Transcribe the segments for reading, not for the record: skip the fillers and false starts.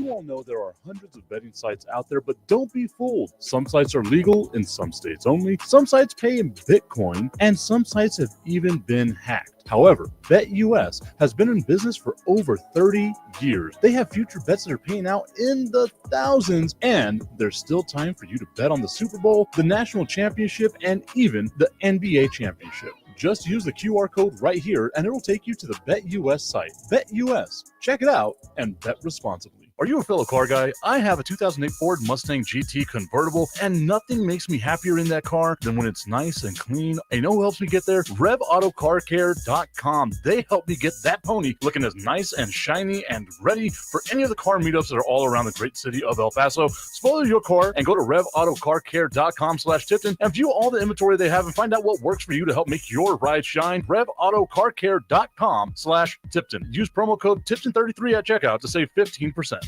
You all know there are hundreds of betting sites out there, but don't be fooled. Some sites are legal in some states only, some sites pay in Bitcoin, and some sites have even been hacked. However, BetUS has been in business for over 30 years. They have future bets that are paying out in the thousands, and there's still time for you to bet on the Super Bowl, the National Championship, and even the NBA Championship. Just use the QR code right here, and it'll take you to the BetUS site. BetUS. Check it out and bet responsibly. Are you a fellow car guy? I have a 2008 Ford Mustang GT convertible, and nothing makes me happier in that car than when it's nice and clean. And you know who helps me get there? RevAutoCarCare.com. They help me get that pony looking as nice and shiny and ready for any of the car meetups that are all around the great city of El Paso. Spoil your car and go to RevAutoCarCare.com/Tipton and view all the inventory they have and find out what works for you to help make your ride shine. RevAutoCarCare.com/Tipton. Use promo code Tipton33 at checkout to save 15%.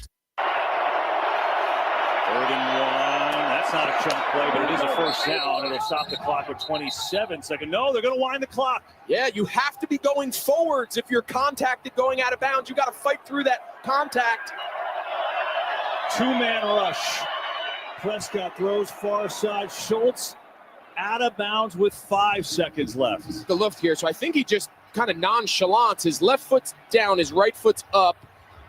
3rd and 1. That's not a chunk play, but it is a first down. It'll stop the clock with 27 seconds. No, they're going to wind the clock. Yeah, you have to be going forwards if you're contacted going out of bounds. You got to fight through that contact. 2-man rush. Prescott throws far side. Schultz out of bounds with 5 seconds left. The lift here, so I think he just kind of nonchalant. His left foot's down, his right foot's up.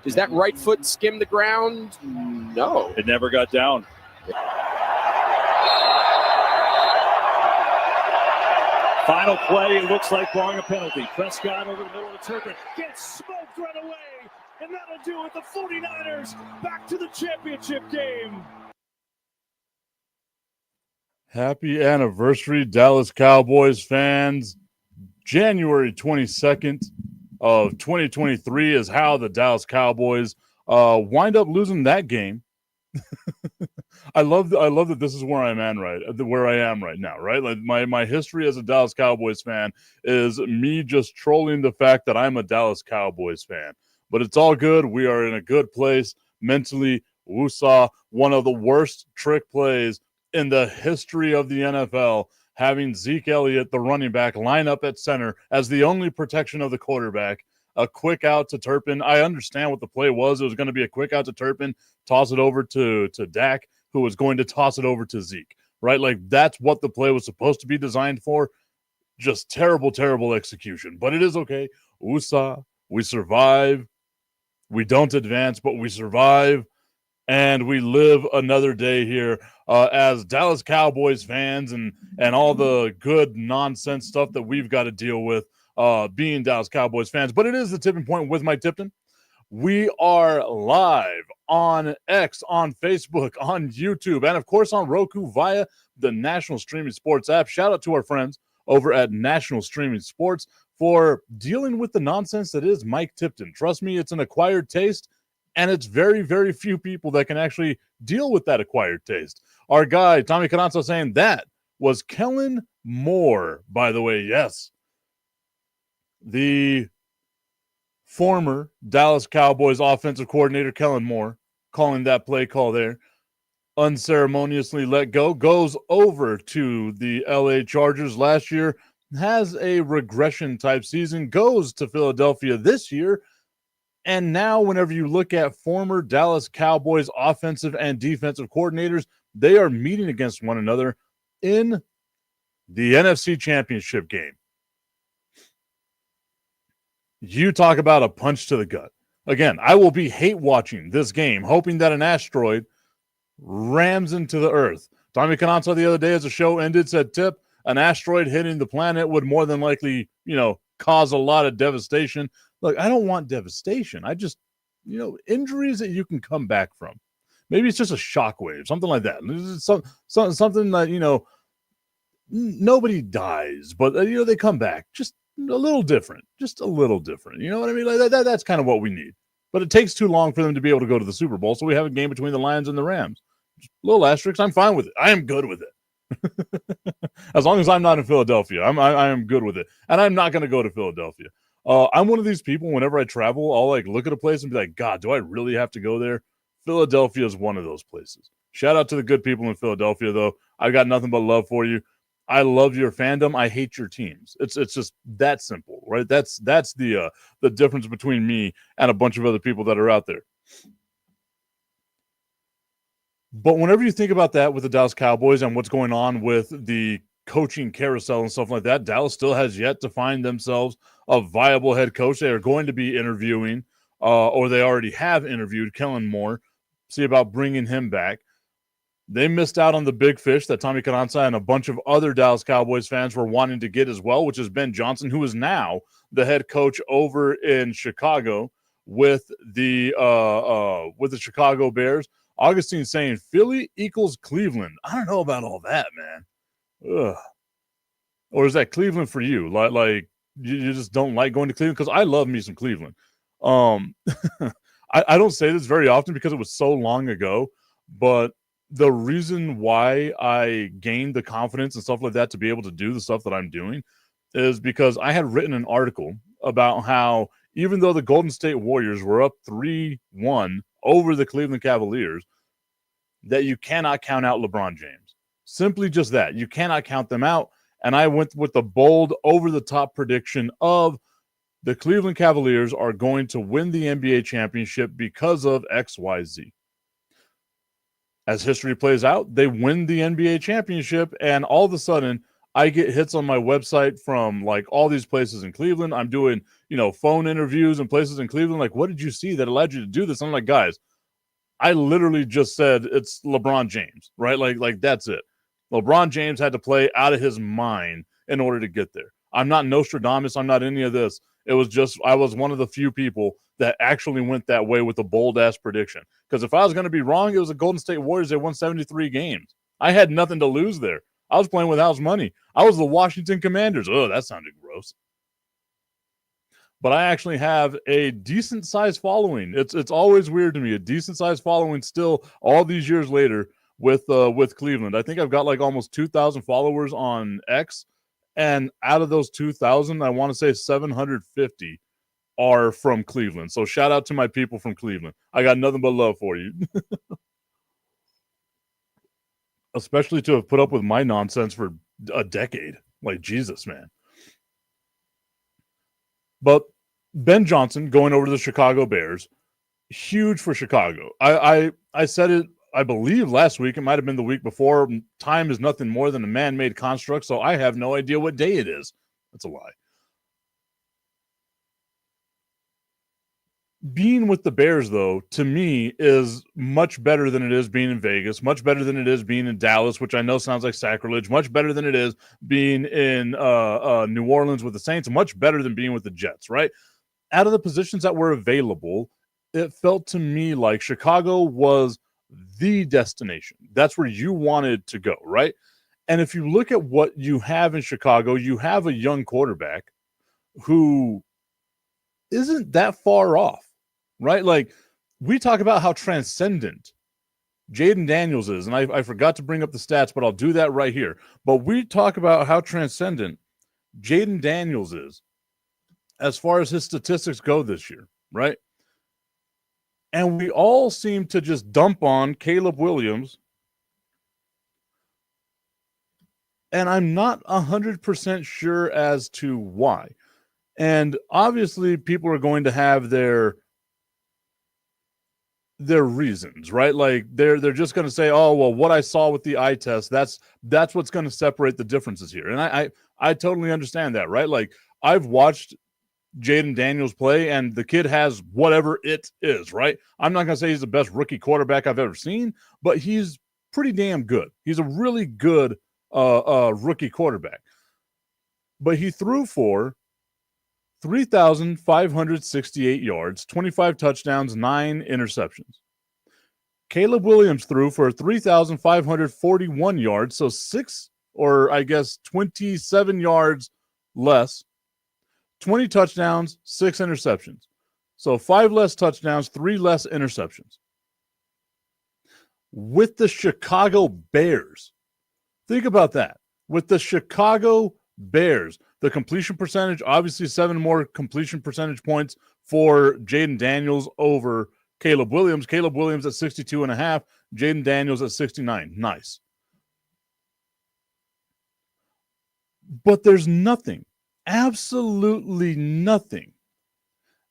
Does that right foot skim the ground? No. It never got down. Final play, it looks like barring a penalty. Prescott over the middle of the turf gets smoked right away. And that'll do it. The 49ers back to the championship game. Happy anniversary, Dallas Cowboys fans. January 22nd of 2023 is how the Dallas Cowboys wind up losing that game. I love that this is where I am right now, right? Like my history as a Dallas Cowboys fan is me just trolling the fact that I'm a Dallas Cowboys fan. But it's all good. We are in a good place mentally. We saw one of the worst trick plays in the history of the NFL, having Zeke Elliott, the running back, line up at center as the only protection of the quarterback. A quick out to Turpin. I understand what the play was. It was going to be a quick out to Turpin, toss it over to Dak, who was going to toss it over to Zeke, right? Like, that's what the play was supposed to be designed for. Just terrible, terrible execution. But it is okay. USA, we survive. We don't advance, but we survive. And we live another day here as Dallas Cowboys fans and all the good nonsense stuff that we've got to deal with being Dallas Cowboys fans. But it is the tipping point with Mike Tipton. We are live on X, on Facebook, on YouTube, and of course on Roku via the National Streaming Sports app. Shout out to our friends over at National Streaming Sports for dealing with the nonsense that is Mike Tipton. Trust me, it's an acquired taste, and it's very, very few people that can actually deal with that acquired taste. Our guy, Tommy Carranza, saying that was Kellen Moore, by the way. Yes. The former Dallas Cowboys offensive coordinator, Kellen Moore, calling that play call there, unceremoniously let go, goes over to the LA Chargers last year, has a regression type season, goes to Philadelphia this year. And now whenever you look at former Dallas Cowboys offensive and defensive coordinators, they are meeting against one another in the NFC Championship game. You talk about a punch to the gut. Again, I will be hate watching this game, hoping that an asteroid rams into the earth. Tommy Cananza the other day as the show ended said, Tip, an asteroid hitting the planet would more than likely, cause a lot of devastation. Look, I don't want devastation. I just, injuries that you can come back from. Maybe it's just a shockwave, something like that. Something that, nobody dies, but, they come back. Just a little different. Just a little different. You know what I mean? Like that's kind of what we need. But it takes too long for them to be able to go to the Super Bowl, so we have a game between the Lions and the Rams. Just a little asterisk. I'm fine with it. I am good with it. As long as I'm not in Philadelphia, I am good with it. And I'm not going to go to Philadelphia. I'm one of these people, whenever I travel, I'll look at a place and be like, God, do I really have to go there? Philadelphia is one of those places. Shout out to the good people in Philadelphia, though. I got nothing but love for you. I love your fandom. I hate your teams. It's just that simple, right? That's the difference between me and a bunch of other people that are out there. But whenever you think about that with the Dallas Cowboys and what's going on with the coaching carousel and stuff like that, Dallas still has yet to find themselves a viable head coach. They are going to be interviewing, or they already have interviewed Kellen Moore, see about bringing him back. They missed out on the big fish that Tommy Cananza and a bunch of other Dallas Cowboys fans were wanting to get as well, which is Ben Johnson, who is now the head coach over in Chicago with the Chicago Bears. Augustine saying Philly equals Cleveland. I don't know about all that, man. Ugh. Or is that Cleveland for you? Like you just don't like going to Cleveland? Because I love me some Cleveland. I don't say this very often because it was so long ago, but the reason why I gained the confidence and stuff like that to be able to do the stuff that I'm doing is because I had written an article about how even though the Golden State Warriors were up 3-1 over the Cleveland Cavaliers, that you cannot count out LeBron James. Simply just that. You cannot count them out. And I went with the bold, over-the-top prediction of the Cleveland Cavaliers are going to win the NBA championship because of XYZ. As history plays out, they win the NBA championship, and all of a sudden, I get hits on my website from like all these places in Cleveland. I'm doing, phone interviews in places in Cleveland. Like, what did you see that allowed you to do this? I'm like, guys, I literally just said it's LeBron James, right? Like that's it. LeBron James had to play out of his mind in order to get there. I'm not Nostradamus. I'm not any of this. It was just I was one of the few people that actually went that way with a bold-ass prediction. Because if I was going to be wrong, it was the Golden State Warriors. They won 73 games. I had nothing to lose there. I was playing with house money. I was the Washington Commanders. Oh, that sounded gross. But I actually have a decent-sized following. It's always weird to me. A decent-sized following still all these years later with Cleveland. I think I've got like almost 2,000 followers on X. And out of those 2,000, I want to say 750 are from Cleveland. So shout out to my people from Cleveland. I got nothing but love for you. Especially to have put up with my nonsense for a decade. Like, Jesus, man. But Ben Johnson going over to the Chicago Bears, huge for Chicago. I said it, I believe, last week. It might have been the week before. Time is nothing more than a man-made construct, so I have no idea what day it is. That's a lie. Being with the Bears, though, to me is much better than it is being in Vegas, much better than it is being in Dallas, which I know sounds like sacrilege, much better than it is being in New Orleans with the Saints, much better than being with the Jets, right? Out of the positions that were available, it felt to me like Chicago was the destination. That's where you wanted to go, right? And if you look at what you have in Chicago, you have a young quarterback who isn't that far off. Right? Like, we talk about how transcendent Jaden Daniels is, and I forgot to bring up the stats, but I'll do that right here. But we talk about how transcendent Jaden Daniels is as far as his statistics go this year, right? And we all seem to just dump on Caleb Williams, and I'm not 100% sure as to why. And obviously, people are going to have their reasons, right? Like they're just going to say, oh, well, what I saw with the eye test, that's what's going to separate the differences here. And I totally understand that, right? Like, I've watched Jaden Daniels play, and the kid has whatever it is, right? I'm not going to say he's the best rookie quarterback I've ever seen, but he's pretty damn good. He's a really good rookie quarterback. But he threw for 3,568 yards, 25 touchdowns, 9 interceptions. Caleb Williams threw for 3,541 yards, so 27 yards less, 20 touchdowns, 6 interceptions. So 5 less touchdowns, 3 less interceptions. With the Chicago Bears, think about that. With the Chicago Bears, the completion percentage, obviously 7 more completion percentage points for Jaden Daniels over Caleb Williams. Caleb Williams at 62.5, Jaden Daniels at 69. Nice. But there's nothing, absolutely nothing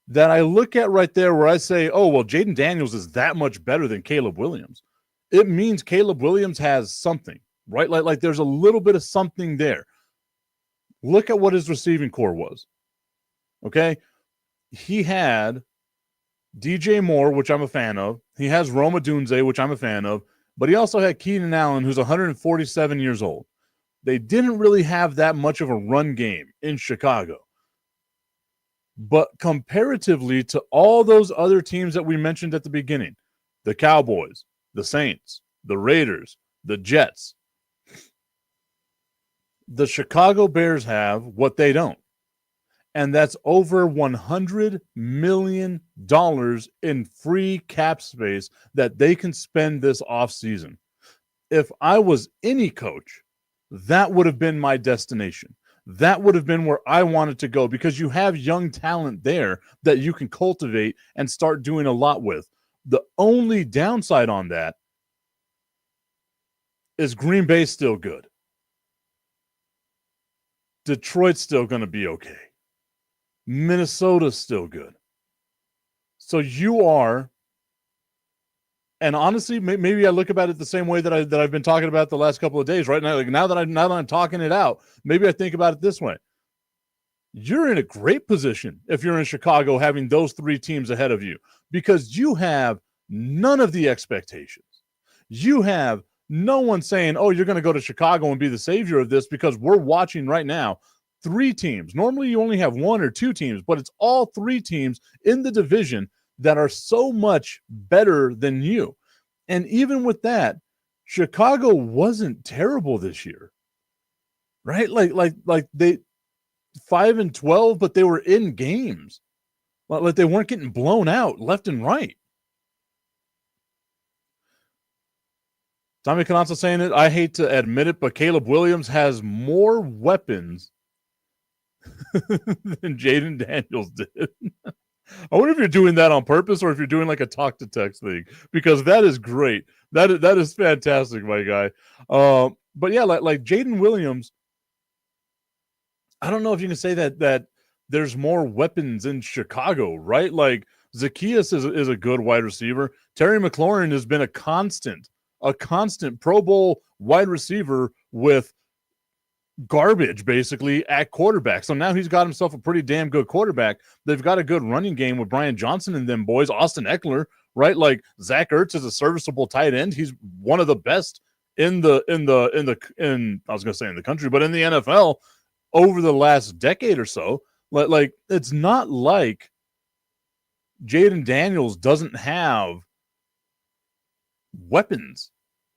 that I look at right there where I say, oh, well, Jaden Daniels is that much better than Caleb Williams. it means Caleb Williams has something, right? Like there's a little bit of something there. Look at what his receiving core was. Okay. He had DJ Moore, which I'm a fan of. He has Rome Odunze, which I'm a fan of. But he also had Keenan Allen, who's 147 years old. They didn't really have that much of a run game in Chicago. But comparatively to all those other teams that we mentioned at the beginning, the Cowboys, the Saints, the Raiders, the Jets, the Chicago Bears have what they don't. And that's over $100 million in free cap space that they can spend this offseason. If I was any coach, that would have been my destination. That would have been where I wanted to go, because you have young talent there that you can cultivate and start doing a lot with. The only downside on that is Green Bay's still good. Detroit's still going to be okay. Minnesota's still good. So you are, and honestly, maybe I look about it the same way that I've been talking about the last couple of days. Right now, like now that I'm talking it out, maybe I think about it this way: you're in a great position if you're in Chicago, having those three teams ahead of you, because you have none of the expectations. You have no one saying, "Oh, you're going to go to Chicago and be the savior of this," because we're watching right now. Three teams. Normally you only have one or two teams, but it's all three teams in the division that are so much better than you. And even with that, Chicago wasn't terrible this year. Right? Like they 5-12, but they were in games. Like they weren't getting blown out left and right. Tommy Canazza saying it. I hate to admit it, but Caleb Williams has more weapons than Jaden Daniels did. I wonder if you're doing that on purpose or if you're doing like a talk to text thing, because that is great. That is fantastic, my guy. But yeah, like Jaden Williams, I don't know if you can say that there's more weapons in Chicago, right? Like Zacchaeus is a good wide receiver. Terry McLaurin has been a constant Pro Bowl wide receiver with garbage basically at quarterback. So now he's got himself a pretty damn good quarterback. They've got a good running game with Brian Johnson and them boys. Austin Eckler, right? Like Zach Ertz is a serviceable tight end. He's one of the best in I was gonna say in the country, but in the NFL over the last decade or so. Like it's not like Jaden Daniels doesn't have weapons.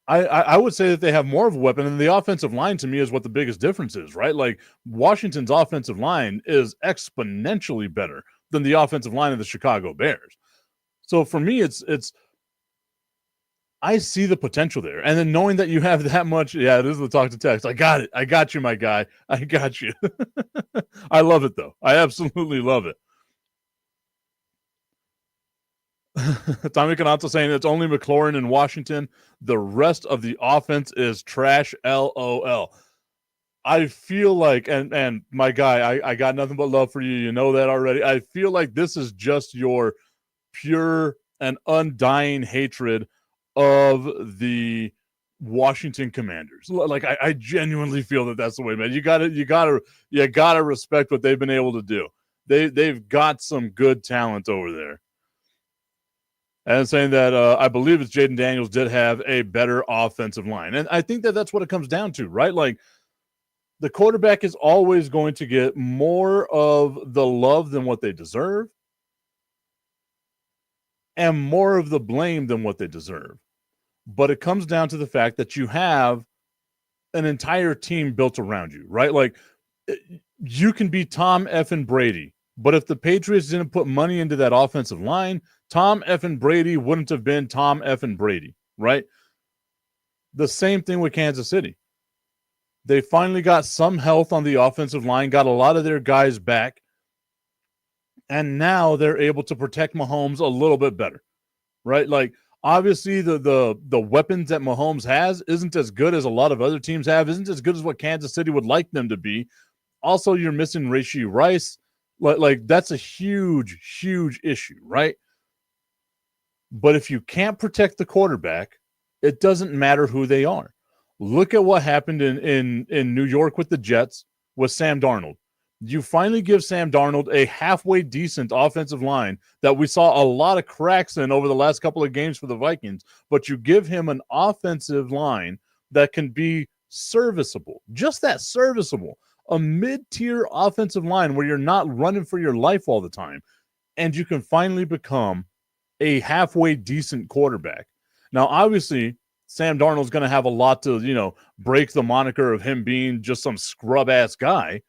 I would say that they have more of a weapon, and the offensive line to me is what the biggest difference is, right? Like Washington's offensive line is exponentially better than the offensive line of the Chicago Bears. So for me, it's I see the potential there. And then knowing that you have that much, yeah, it is the talk to text. I got it. I got you, my guy. I got you. I love it though. I absolutely love it. Tommy Canazza saying it's only McLaurin in Washington. The rest of the offense is trash. LOL. I feel like, and my guy, I got nothing but love for you. You know that already. I feel like this is just your pure and undying hatred of the Washington Commanders. Like I genuinely feel that that's the way, man. You gotta respect what they've been able to do. They've got some good talent over there. And saying that I believe it's Jaden Daniels did have a better offensive line. And I think that that's what it comes down to, right? Like the quarterback is always going to get more of the love than what they deserve and more of the blame than what they deserve. But it comes down to the fact that you have an entire team built around you, right? Like you can be Tom effing Brady, but if the Patriots didn't put money into that offensive line, Tom effing Brady wouldn't have been Tom effing Brady, right? The same thing with Kansas City. They finally got some health on the offensive line, got a lot of their guys back, and now they're able to protect Mahomes a little bit better, right? Like, obviously, the weapons that Mahomes has isn't as good as a lot of other teams have, isn't as good as what Kansas City would like them to be. Also, you're missing Rashee Rice. Like that's a huge, huge issue, right? But if you can't protect the quarterback, It doesn't matter who they are. Look at what happened in New York with the Jets with Sam Darnold. You finally give Sam Darnold a halfway decent offensive line that we saw a lot of cracks in over the last couple of games for the Vikings, but you give him an offensive line that can be serviceable, just that serviceable, a mid-tier offensive line where you're not running for your life all the time, and you can finally become a halfway decent quarterback. Now, obviously, Sam Darnold's going to have a lot to, break the moniker of him being just some scrub-ass guy.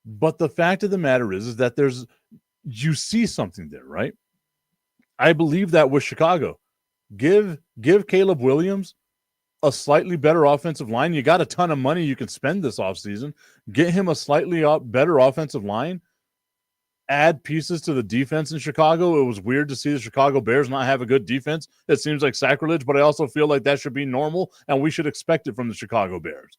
But the fact of the matter is that you see something there, right? I believe that with Chicago. Give Caleb Williams a slightly better offensive line. You got a ton of money you can spend this offseason. Get him a slightly better offensive line. Add pieces to the defense in Chicago. It was weird to see the Chicago Bears not have a good defense. It seems like sacrilege, but I also feel like that should be normal, and we should expect it from the Chicago Bears.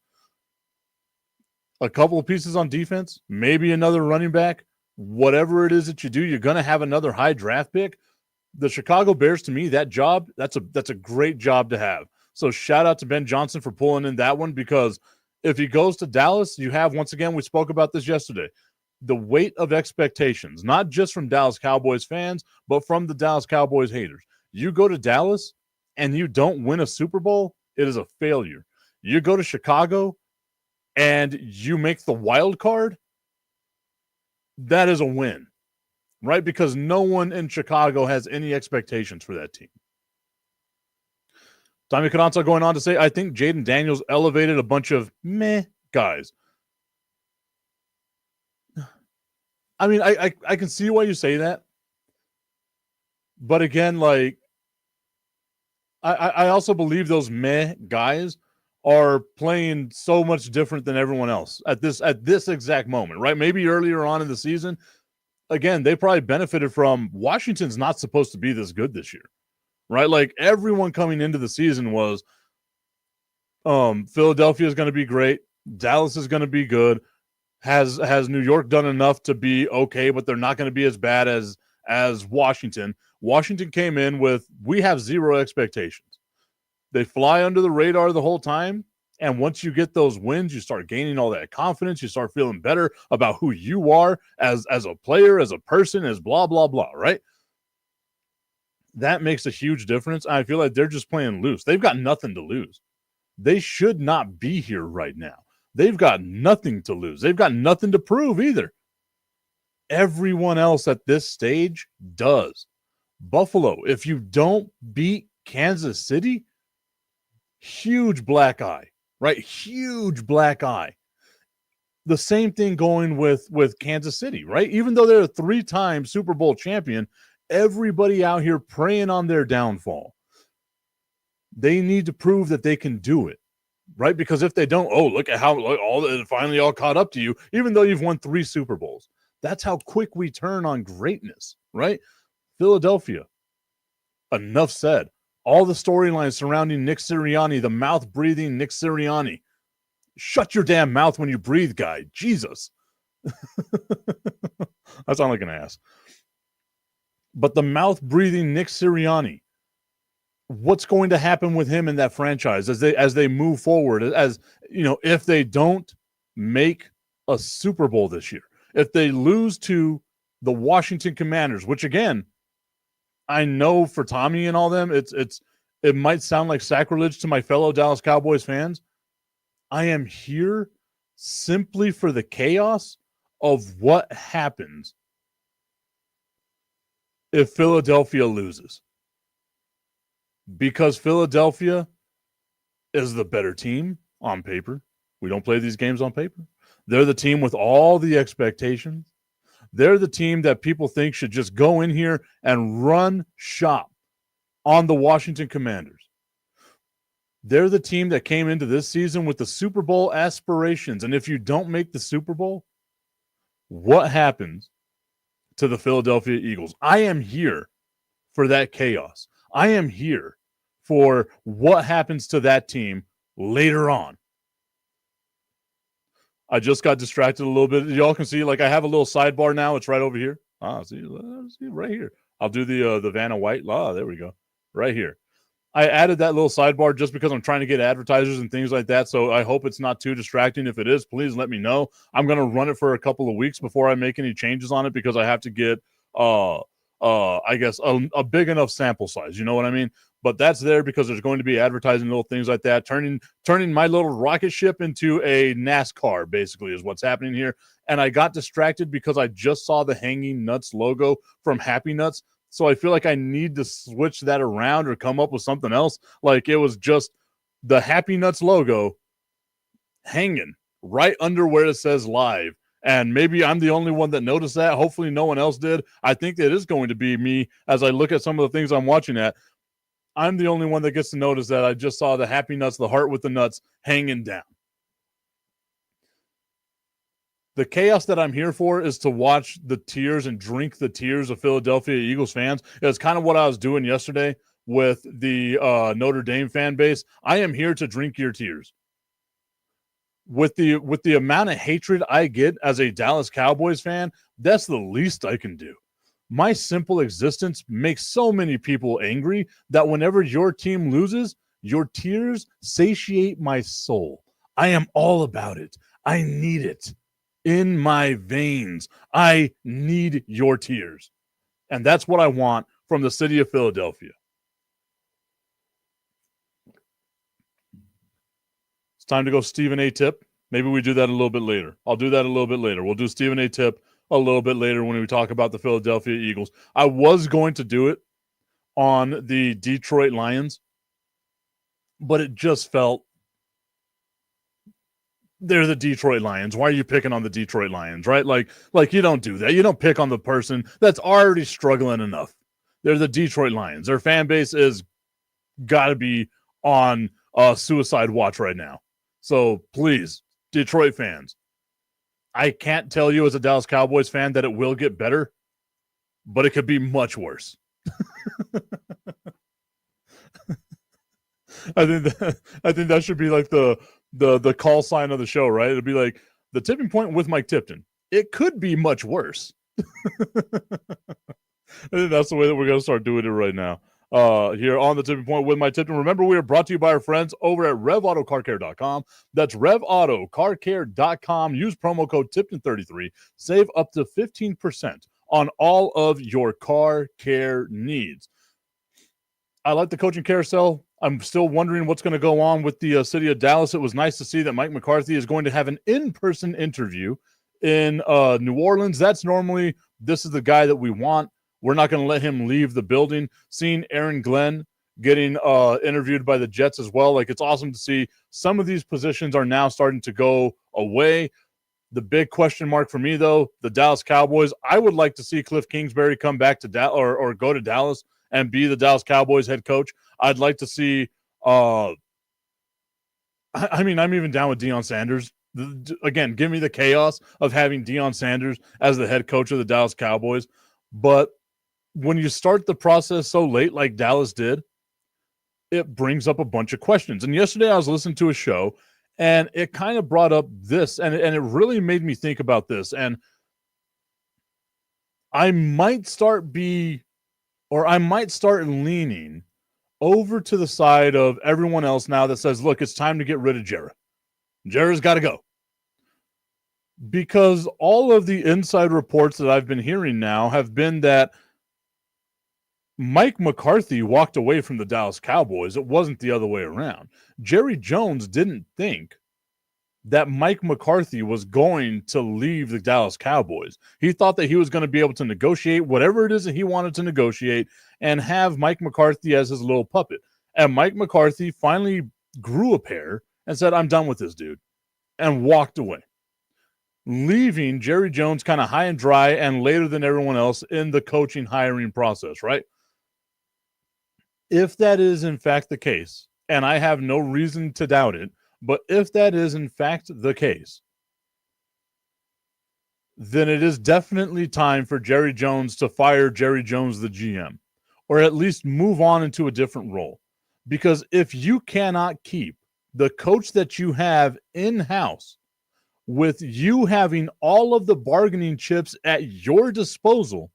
A couple of pieces on defense, maybe another running back, whatever it is that you do, you're going to have another high draft pick. The Chicago Bears, to me, that job, that's a great job to have. So shout out to Ben Johnson for pulling in that one, because if he goes to Dallas, you have, once again, we spoke about this yesterday, the weight of expectations, not just from Dallas Cowboys fans, but from the Dallas Cowboys haters. You go to Dallas and you don't win a Super Bowl, it is a failure. You go to Chicago and you make the wild card, that is a win, right? Because no one in Chicago has any expectations for that team. Tommy Carranza going on to say, I think Jaden Daniels elevated a bunch of meh guys. I mean, I can see why you say that. But again, like, I also believe those meh guys are playing so much different than everyone else at this exact moment, right? Maybe earlier on in the season, again, they probably benefited from Washington's not supposed to be this good this year, right? Like, everyone coming into the season was Philadelphia is going to be great. Dallas is going to be good. Has New York done enough to be okay, but they're not going to be as bad as Washington. Washington came in with, we have zero expectations. They fly under the radar the whole time, and once you get those wins, you start gaining all that confidence. You start feeling better about who you are as a player, as a person, as blah, blah, blah, right? That makes a huge difference. I feel like they're just playing loose. They've got nothing to lose. They should not be here right now. They've got nothing to lose. They've got nothing to prove either. Everyone else at this stage does. Buffalo, if you don't beat Kansas City, huge black eye, right? Huge black eye. The same thing going with Kansas City, right? Even though they're a 3-time Super Bowl champion, everybody out here preying on their downfall. They need to prove that they can do it. Right? Because if they don't, look at how it finally all caught up to you, even though you've won 3 Super Bowls. That's how quick we turn on greatness, right? Philadelphia, enough said. All the storylines surrounding Nick Sirianni, the mouth-breathing Nick Sirianni. Shut your damn mouth when you breathe, guy. Jesus. I sound like an ass. But the mouth-breathing Nick Sirianni, what's going to happen with him in that franchise as they move forward, as if they don't make a Super Bowl this year, if they lose to the Washington Commanders, which again, I know for Tommy and all them, it might sound like sacrilege to my fellow Dallas Cowboys fans. I am here simply for the chaos of what happens if Philadelphia loses. Because Philadelphia is the better team on paper. We don't play these games on paper. They're the team with all the expectations. They're the team that people think should just go in here and run shop on the Washington Commanders. They're the team that came into this season with the Super Bowl aspirations. And if you don't make the Super Bowl, what happens to the Philadelphia Eagles? I am here for that chaos. I am here for what happens to that team later on. I just got distracted a little bit. Y'all can see, like, I have a little sidebar now. It's right over here. See right here. I'll do the Vanna White. There we go. Right here. I added that little sidebar just because I'm trying to get advertisers and things like that. So I hope it's not too distracting. If it is, please let me know. I'm going to run it for a couple of weeks before I make any changes on it because I have to get, I guess, a big enough sample size. You know what I mean? But that's there because there's going to be advertising, little things like that. Turning my little rocket ship into a NASCAR, basically, is what's happening here. And I got distracted because I just saw the Hanging Nuts logo from Happy Nuts. So I feel like I need to switch that around or come up with something else. Like it was just the Happy Nuts logo hanging right under where it says live. And maybe I'm the only one that noticed that. Hopefully no one else did. I think it is going to be me as I look at some of the things I'm watching at. I'm the only one that gets to notice that I just saw the Happy Nuts, the heart with the nuts, hanging down. The chaos that I'm here for is to watch the tears and drink the tears of Philadelphia Eagles fans. It's kind of what I was doing yesterday with the Notre Dame fan base. I am here to drink your tears. With the amount of hatred I get as a Dallas Cowboys fan, that's the least I can do. My simple existence makes so many people angry that whenever your team loses, your tears satiate my soul. I am all about it. I need it. In my veins, I need your tears. And that's what I want from the city of Philadelphia. It's time to go Stephen A. Tip. Maybe we do that a little bit later. I'll do that a little bit later. We'll do Stephen A. Tip a little bit later when we talk about the Philadelphia Eagles. I was going to do it on the Detroit Lions, but it just felt they're the Detroit Lions. Why are you picking on the Detroit Lions, right? Like you don't do that. You don't pick on the person that's already struggling enough. They're the Detroit Lions. Their fan base is got to be on suicide watch right now. So please, Detroit fans, I can't tell you as a Dallas Cowboys fan that it will get better, but it could be much worse. I think that should be like the call sign of the show, right? It'll be like the tipping point with Mike Tipton. It could be much worse. I think that's the way that we're going to start doing it right now. Here on the tipping point with Mike Tipton. Remember, we are brought to you by our friends over at RevAutoCarCare.com. That's RevAutoCarCare.com. Use promo code Tipton33. Save up to 15% on all of your car care needs. I like the coaching carousel. I'm still wondering what's going to go on with the city of Dallas. It was nice to see that Mike McCarthy is going to have an in-person interview in New Orleans. This is the guy that we want. We're not going to let him leave the building. Seeing Aaron Glenn getting interviewed by the Jets as well. Like, it's awesome to see some of these positions are now starting to go away. The big question mark for me, though, the Dallas Cowboys, I would like to see Cliff Kingsbury come back to Dallas or go to Dallas and be the Dallas Cowboys head coach. I'd like to see I'm even down with Deion Sanders. Again, give me the chaos of having Deion Sanders as the head coach of the Dallas Cowboys. But when you start the process so late like Dallas did, it brings up a bunch of questions. And yesterday I was listening to a show, and it kind of brought up this, and it really made me think about this. And I might start leaning over to the side of everyone else now that says, look, it's time to get rid of Jarrah. Jarrah's got to go. Because all of the inside reports that I've been hearing now have been that Mike McCarthy walked away from the Dallas Cowboys. It wasn't the other way around. Jerry Jones didn't think that Mike McCarthy was going to leave the Dallas Cowboys. He thought that he was going to be able to negotiate whatever it is that he wanted to negotiate and have Mike McCarthy as his little puppet. And Mike McCarthy finally grew a pair and said, I'm done with this dude, and walked away, leaving Jerry Jones kind of high and dry and later than everyone else in the coaching hiring process, right? If that is in fact the case, and I have no reason to doubt it, but if that is in fact the case, then it is definitely time for Jerry Jones to fire Jerry Jones, the GM, or at least move on into a different role. Because if you cannot keep the coach that you have in-house with you having all of the bargaining chips at your disposal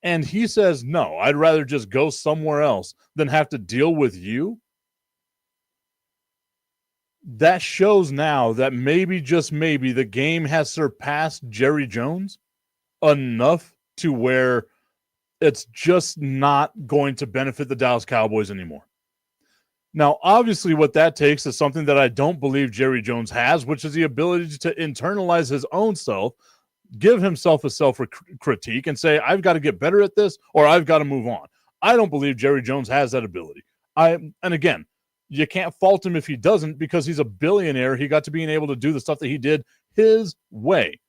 and he says, no, I'd rather just go somewhere else than have to deal with you, that shows now that maybe, just maybe, the game has surpassed Jerry Jones enough to where it's just not going to benefit the Dallas Cowboys anymore. Now, obviously, what that takes is something that I don't believe Jerry Jones has, which is the ability to internalize his own self, give himself a self-critique, and say, I've got to get better at this, or I've got to move on. I don't believe Jerry Jones has that ability. And again, you can't fault him if he doesn't, because he's a billionaire. He got to being able to do the stuff that he did his way.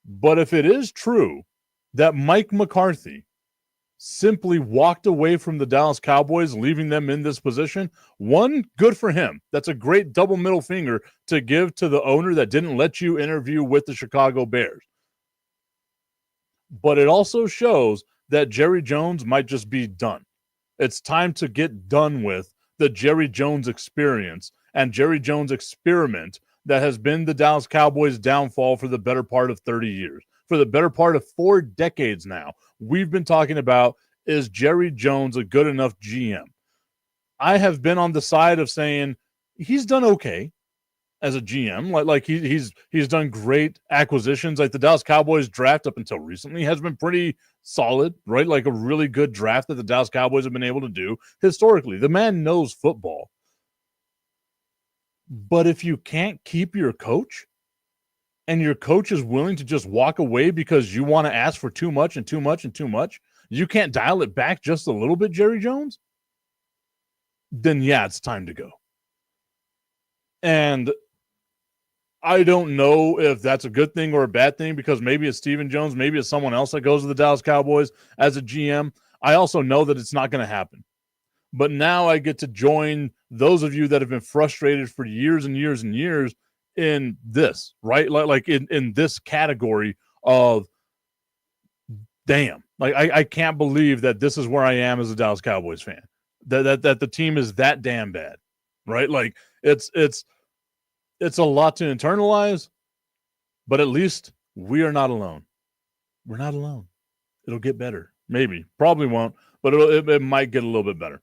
But if it is true that Mike McCarthy simply walked away from the Dallas Cowboys, leaving them in this position, one, good for him. That's a great double middle finger to give to the owner that didn't let you interview with the Chicago Bears. But it also shows that Jerry Jones might just be done. It's time to get done with the Jerry Jones experience and Jerry Jones experiment that has been the Dallas Cowboys' downfall for the better part of 30 years. For the better part of 4 decades now, we've been talking about, is Jerry Jones a good enough GM? I have been on the side of saying he's done okay as a GM. Like he's done great acquisitions. Like the Dallas Cowboys draft up until recently has been pretty solid, right? Like a really good draft that the Dallas Cowboys have been able to do historically. The man knows football. But if you can't keep your coach, and your coach is willing to just walk away because you want to ask for too much and too much and too much, you can't dial it back just a little bit, Jerry Jones, then yeah, it's time to go. And I don't know if that's a good thing or a bad thing, because maybe it's Stephen Jones, maybe it's someone else that goes to the Dallas Cowboys as a GM. I also know that it's not going to happen. But now I get to join those of you that have been frustrated for years and years and years in this, right? Like in this category of, damn, like I can't believe that this is where I am as a Dallas Cowboys fan, that the team is that damn bad, right? Like it's a lot to internalize, but at least we are not alone. We're not alone. It'll get better. Maybe, probably won't, but it might get a little bit better.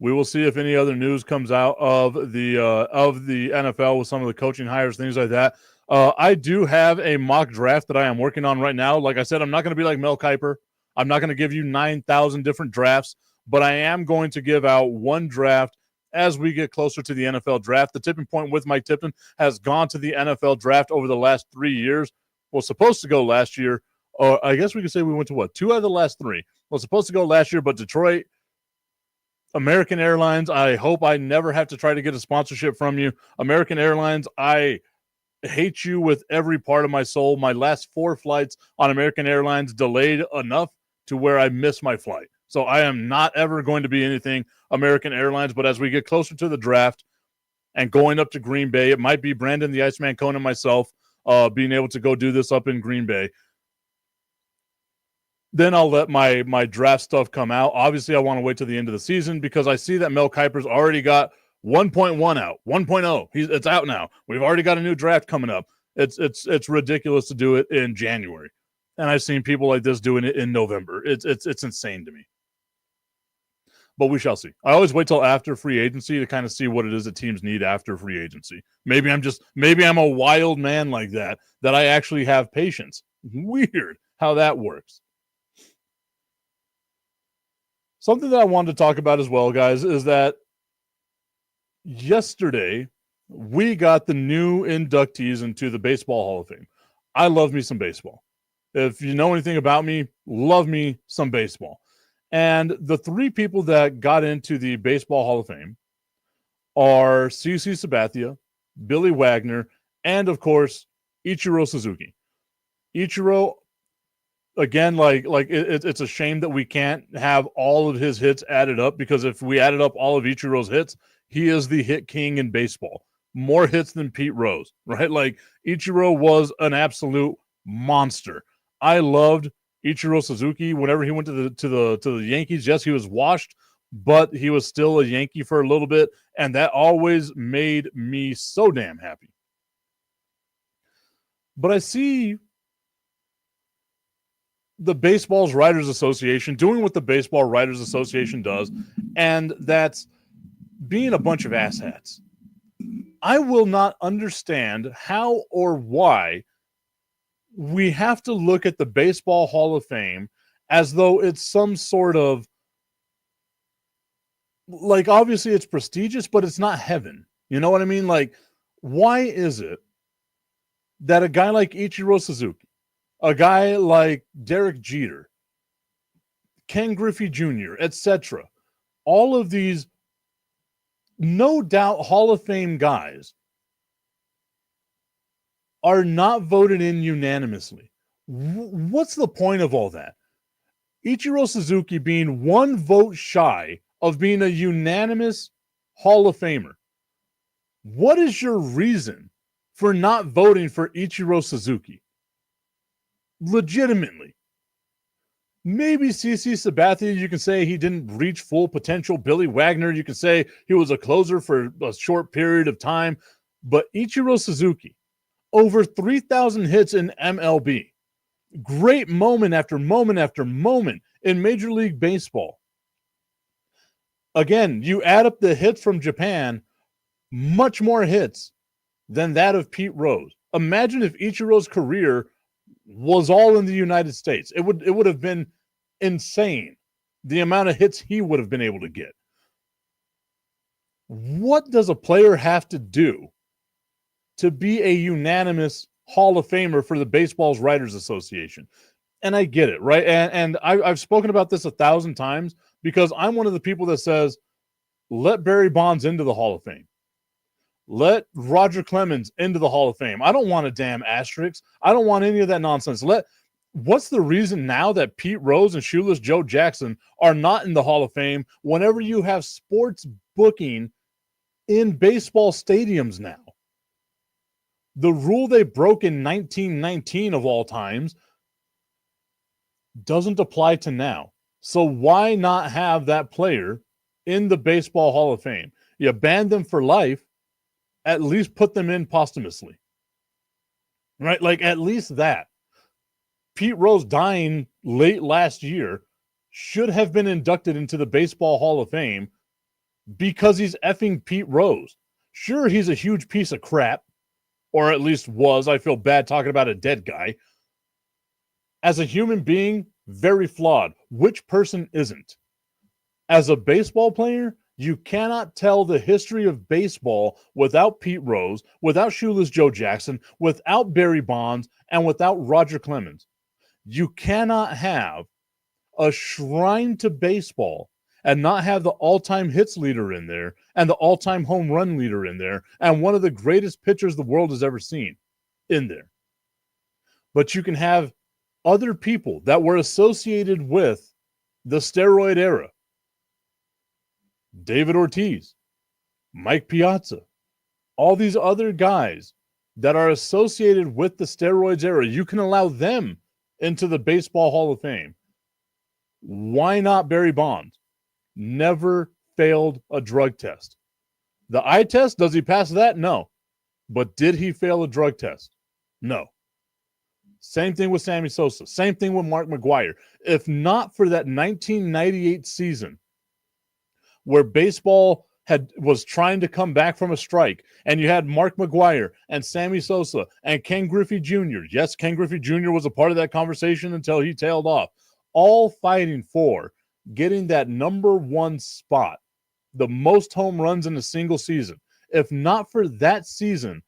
We will see if any other news comes out of the NFL with some of the coaching hires, things like that. I do have a mock draft that I am working on right now. Like I said, I'm not going to be like Mel Kiper. I'm not going to give you 9,000 different drafts, but I am going to give out one draft as we get closer to the NFL draft. The tipping point with Mike Tipton has gone to the NFL draft over the last 3 years. Well, supposed to go last year. Or I guess we could say we went to what? 2 out of the last 3. Well, supposed to go last year, but Detroit, American Airlines, I hope I never have to try to get a sponsorship from you. American Airlines, I hate you with every part of my soul. My last 4 flights on American Airlines delayed enough to where I missed my flight. So I am not ever going to be anything American Airlines, but as we get closer to the draft and going up to Green Bay, it might be Brandon the Iceman Cone and myself being able to go do this up in Green Bay. Then I'll let my draft stuff come out. Obviously, I want to wait till the end of the season because I see that Mel Kiper's already got 1.1 out, 1.0. It's out now. We've already got a new draft coming up. It's ridiculous to do it in January, and I've seen people like this doing it in November. It's insane to me. But we shall see. I always wait till after free agency to kind of see what it is that teams need after free agency. Maybe I'm a wild man like that I actually have patience. Weird how that works. Something that I wanted to talk about as well, guys, is that yesterday we got the new inductees into the Baseball Hall of Fame. I love me some baseball. If you know anything about me, love me some baseball. And the 3 people that got into the Baseball Hall of Fame are CC Sabathia, Billy Wagner, and, of course, Ichiro Suzuki. Ichiro, again, it's a shame that we can't have all of his hits added up, because if we added up all of Ichiro's hits, he is the hit king in baseball. More hits than Pete Rose, right? Like, Ichiro was an absolute monster. I loved Ichiro Suzuki whenever he went to the Yankees. Yes, he was washed, but he was still a Yankee for a little bit, and that always made me so damn happy. But I see the Baseball's Writers Association doing what the Baseball Writers Association does, and that's being a bunch of asshats. I will not understand how or why we have to look at the Baseball Hall of Fame as though it's some sort of, like, obviously it's prestigious, but it's not heaven. You know what I mean? Like, why is it that a guy like Ichiro Suzuki, a guy like Derek Jeter, Ken Griffey Jr., etc., all of these no doubt Hall of Fame guys are not voted in unanimously? What's the point of all that? Ichiro Suzuki being one vote shy of being a unanimous Hall of Famer. What is your reason for not voting for Ichiro Suzuki? Legitimately. Maybe CC Sabathia, you can say he didn't reach full potential. Billy Wagner, you can say he was a closer for a short period of time. But Ichiro Suzuki, over 3,000 hits in MLB. Great moment after moment after moment in Major League Baseball. Again, you add up the hits from Japan, much more hits than that of Pete Rose. Imagine if Ichiro's career was all in the United States. It would have been insane, the amount of hits he would have been able to get. What does a player have to do to be a unanimous Hall of Famer for the Baseball's Writers Association? And I get it, right? And I've spoken about this 1,000 times because I'm one of the people that says, let Barry Bonds into the Hall of Fame. Let Roger Clemens into the Hall of Fame. I don't want a damn asterisk. I don't want any of that nonsense. What's the reason now that Pete Rose and Shoeless Joe Jackson are not in the Hall of Fame whenever you have sports booking in baseball stadiums now? The rule they broke in 1919 of all times doesn't apply to now. So why not have that player in the Baseball Hall of Fame? You ban them for life, at least put them in posthumously. Right? Like, at least that. Pete Rose dying late last year should have been inducted into the Baseball Hall of Fame because he's effing Pete Rose. Sure, he's a huge piece of crap, or at least was. I feel bad talking about a dead guy. As a human being, very flawed. Which person isn't? As a baseball player, you cannot tell the history of baseball without Pete Rose, without Shoeless Joe Jackson, without Barry Bonds, and without Roger Clemens. You cannot have a shrine to baseball and not have the all-time hits leader in there and the all-time home run leader in there and one of the greatest pitchers the world has ever seen in there. But you can have other people that were associated with the steroid era. David Ortiz, Mike Piazza, all these other guys that are associated with the steroids era, you can allow them into the Baseball Hall of Fame. Why not Barry Bonds? Never failed a drug test. The eye test, does he pass that? No. But did he fail a drug test? No. Same thing with Sammy Sosa. Same thing with Mark McGwire. If not for that 1998 season where baseball was trying to come back from a strike, and you had Mark McGwire and Sammy Sosa and Ken Griffey Jr. Yes, Ken Griffey Jr. was a part of that conversation until he tailed off. All fighting for getting that number one spot, the most home runs in a single season. If not for that season,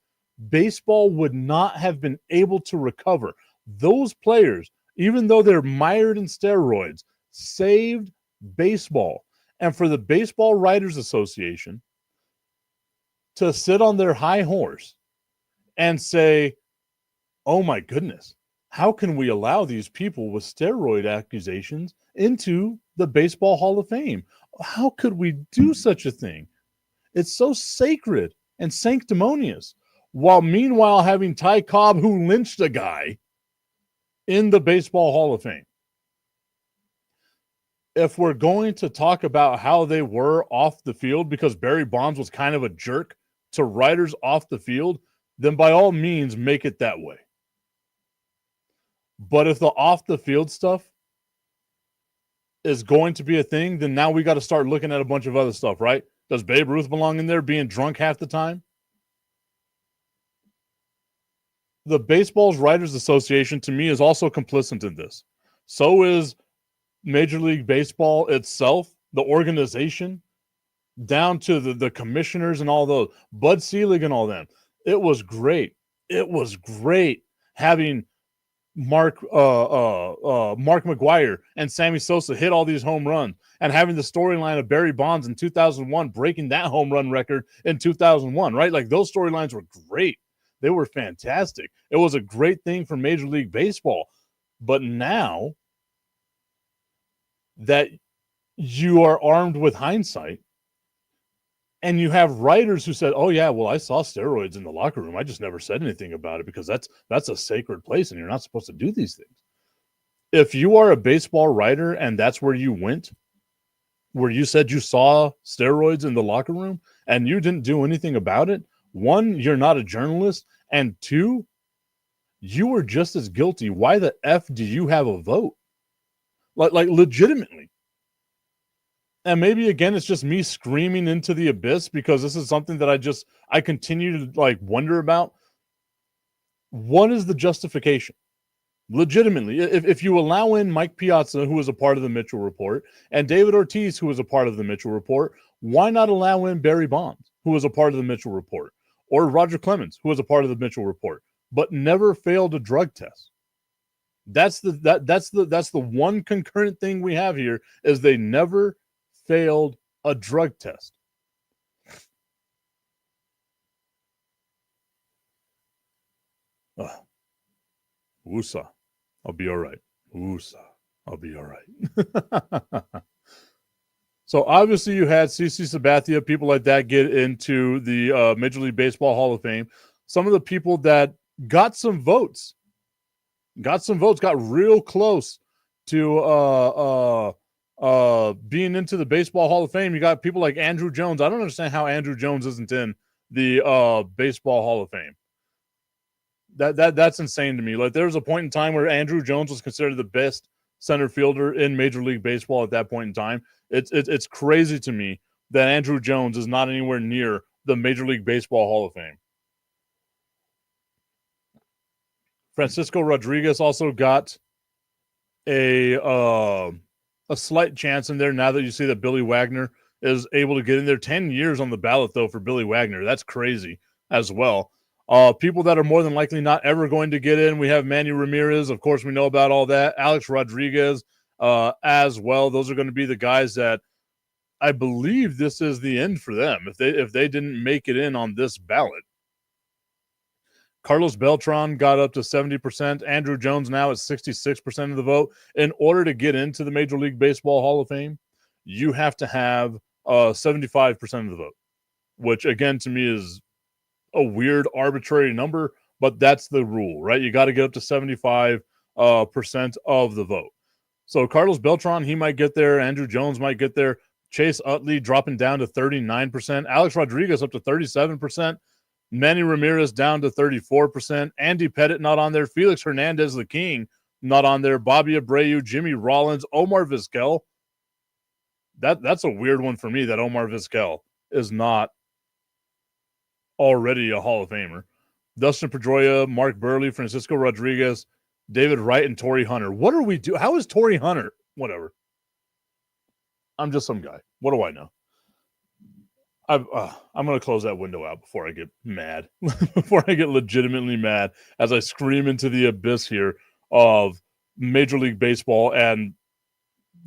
baseball would not have been able to recover. Those players, even though they're mired in steroids, saved baseball. And for the Baseball Writers Association to sit on their high horse and say, oh my goodness, how can we allow these people with steroid accusations into the Baseball Hall of Fame? How could we do such a thing? It's so sacred and sanctimonious. While meanwhile having Ty Cobb, who lynched a guy, in the Baseball Hall of Fame. If we're going to talk about how they were off the field because Barry Bonds was kind of a jerk to writers off the field, then by all means make it that way. But if the off the field stuff is going to be a thing, then now we got to start looking at a bunch of other stuff, right? Does Babe Ruth belong in there being drunk half the time? The Baseball's Writers Association, to me, is also complicit in this. So is Major League Baseball itself, the organization, down to the commissioners and all those, Bud Selig and all them. It was great. It was great having Mark McGwire and Sammy Sosa hit all these home runs, and having the storyline of Barry Bonds in 2001 breaking that home run record in 2001, right? Like, those storylines were great. They were fantastic. It was a great thing for Major League Baseball. But now that you are armed with hindsight, and you have writers who said, oh, yeah, well, I saw steroids in the locker room. I just never said anything about it because that's a sacred place and you're not supposed to do these things. If you are a baseball writer and that's where you went, where you said you saw steroids in the locker room and you didn't do anything about it, one, you're not a journalist, and two, you were just as guilty. Why the F do you have a vote? Like legitimately. And maybe, again, it's just me screaming into the abyss because this is something that I continue to like wonder about. What is the justification? Legitimately, if you allow in Mike Piazza, who was a part of the Mitchell Report, and David Ortiz, who was a part of the Mitchell Report, why not allow in Barry Bonds, who was a part of the Mitchell Report, or Roger Clemens, who was a part of the Mitchell Report, but never failed a drug test? That's the one concurrent thing we have here is they never failed a drug test. Woosa, I'll be all right. Woosa, I'll be all right. So obviously you had CC Sabathia, people like that get into the Major League Baseball Hall of Fame. Some of the people that got some votes, got real close to being into the Baseball Hall of Fame. You got people like Andrew Jones. I don't understand how Andrew Jones isn't in the Baseball Hall of Fame. That's insane to me. Like, there was a point in time where Andrew Jones was considered the best center fielder in Major League Baseball at that point in time. It's crazy to me that Andrew Jones is not anywhere near the Major League Baseball Hall of Fame. Francisco Rodriguez also got a slight chance in there now that you see that Billy Wagner is able to get in there. 10 years on the ballot, though, for Billy Wagner. That's crazy as well. People that are more than likely not ever going to get in, we have Manny Ramirez. Of course, we know about all that. Alex Rodriguez as well. Those are going to be the guys that I believe this is the end for them if they didn't make it in on this ballot. Carlos Beltran got up to 70%. Andrew Jones now at 66% of the vote. In order to get into the Major League Baseball Hall of Fame, you have to have 75% of the vote, which, again, to me is a weird, arbitrary number, but that's the rule, right? You got to get up to 75% of the vote. So Carlos Beltran, he might get there. Andrew Jones might get there. Chase Utley dropping down to 39%. Alex Rodriguez up to 37%. Manny Ramirez down to 34%. Andy Pettit not on there. Felix Hernandez, the king, not on there. Bobby Abreu, Jimmy Rollins, Omar Vizquel. That's a weird one for me that Omar Vizquel is not already a Hall of Famer. Dustin Pedroia, Mark Burley, Francisco Rodriguez, David Wright, and Torrey Hunter. What are we doing? How is Torrey Hunter? Whatever. I'm just some guy. What do I know? I'm going to close that window out before I get mad, before I get legitimately mad as I scream into the abyss here of Major League Baseball and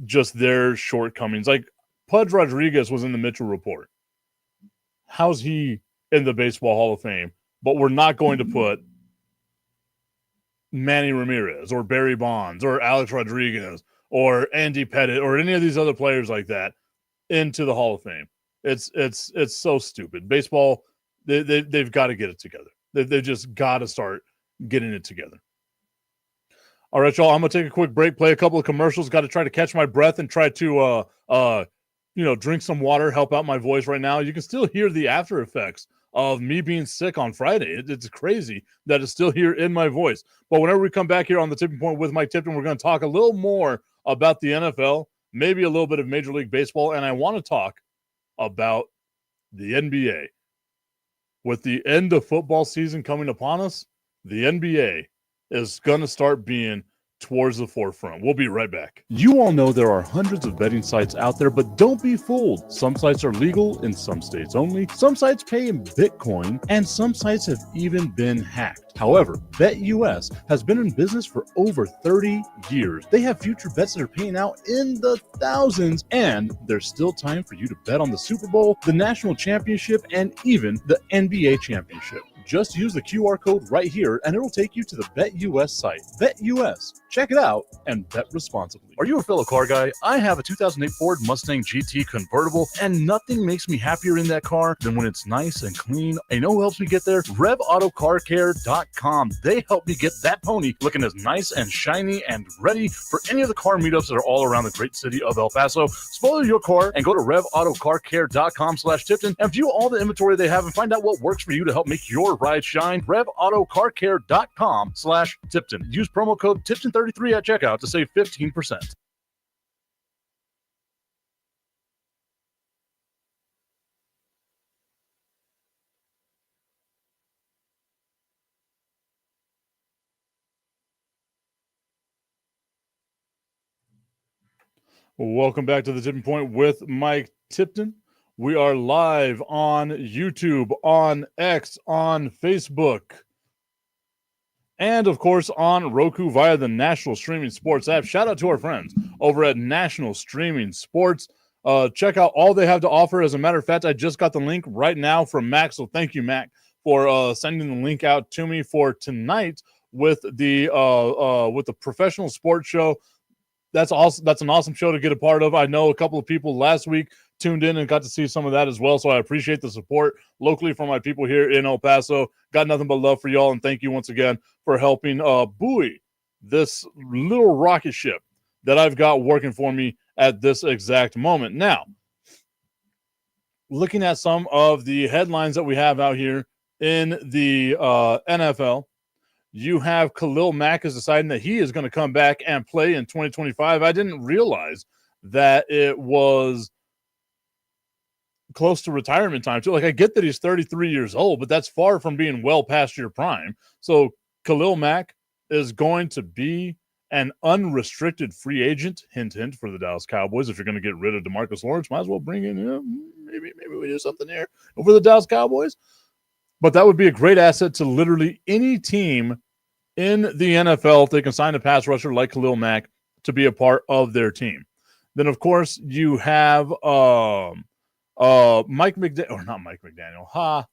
just their shortcomings. Like, Pudge Rodriguez was in the Mitchell Report. How's he in the Baseball Hall of Fame? But we're not going to put Manny Ramirez or Barry Bonds or Alex Rodriguez or Andy Pettit or any of these other players like that into the Hall of Fame. It's so stupid. Baseball, they've got to get it together. They've just got to start getting it together. All right, y'all, I'm going to take a quick break, play a couple of commercials. Got to try to catch my breath and try to, drink some water, help out my voice right now. You can still hear the after effects of me being sick on Friday. It's crazy that it's still here in my voice. But whenever we come back here on the Tipping Point with Mike Tipton, we're going to talk a little more about the NFL, maybe a little bit of Major League Baseball, and I want to talk about the NBA. With the end of football season coming upon us, the NBA is going to start being towards the forefront. We'll be right back. You all know there are hundreds of betting sites out there, but don't be fooled. Some sites are legal in some states only. Some sites pay in Bitcoin, and some sites have even been hacked. However, BetUS has been in business for over 30 years. They have future bets that are paying out in the thousands, and there's still time for you to bet on the Super Bowl, the National Championship, and even the NBA Championship. Just use the QR code right here, and it'll take you to the BetUS site. BetUS. Check it out and bet responsibly. Are you a fellow car guy? I have a 2008 Ford Mustang GT convertible, and nothing makes me happier in that car than when it's nice and clean. And you know who helps me get there? RevAutoCarCare.com. They help me get that pony looking as nice and shiny and ready for any of the car meetups that are all around the great city of El Paso. Spoil your car and go to RevAutoCarCare.com/Tipton and view all the inventory they have and find out what works for you to help make your ride shine. RevAutoCarCare.com/Tipton. Use promo code Tipton33 at checkout to save 15%. Welcome back to the Tipping Point with Mike Tipton. We are live on YouTube, on X, on Facebook, and of course on Roku via the National Streaming Sports app. Shout out to our friends over at National Streaming Sports. Check out all they have to offer. As a matter of fact, I just got the link right now from Mac, so thank you, Mac, for sending the link out to me for tonight with the professional sports show. That's awesome. That's an awesome show to get a part of. I know a couple of people last week tuned in and got to see some of that as well. So I appreciate the support locally from my people here in El Paso. Got nothing but love for y'all. And thank you once again for helping buoy this little rocket ship that I've got working for me at this exact moment. Now, looking at some of the headlines that we have out here in the NFL, you have Khalil Mack is deciding that he is going to come back and play in 2025. I didn't realize that it was close to retirement time too. Like, I get that he's 33 years old, but that's far from being well past your prime. So Khalil Mack is going to be an unrestricted free agent, hint, hint, for the Dallas Cowboys. If you're going to get rid of DeMarcus Lawrence, might as well bring in, maybe we do something here over the Dallas Cowboys. But that would be a great asset to literally any team in the NFL if they can sign a pass rusher like Khalil Mack to be a part of their team. Then, of course, you have Mike McDaniel, or not Mike McDaniel.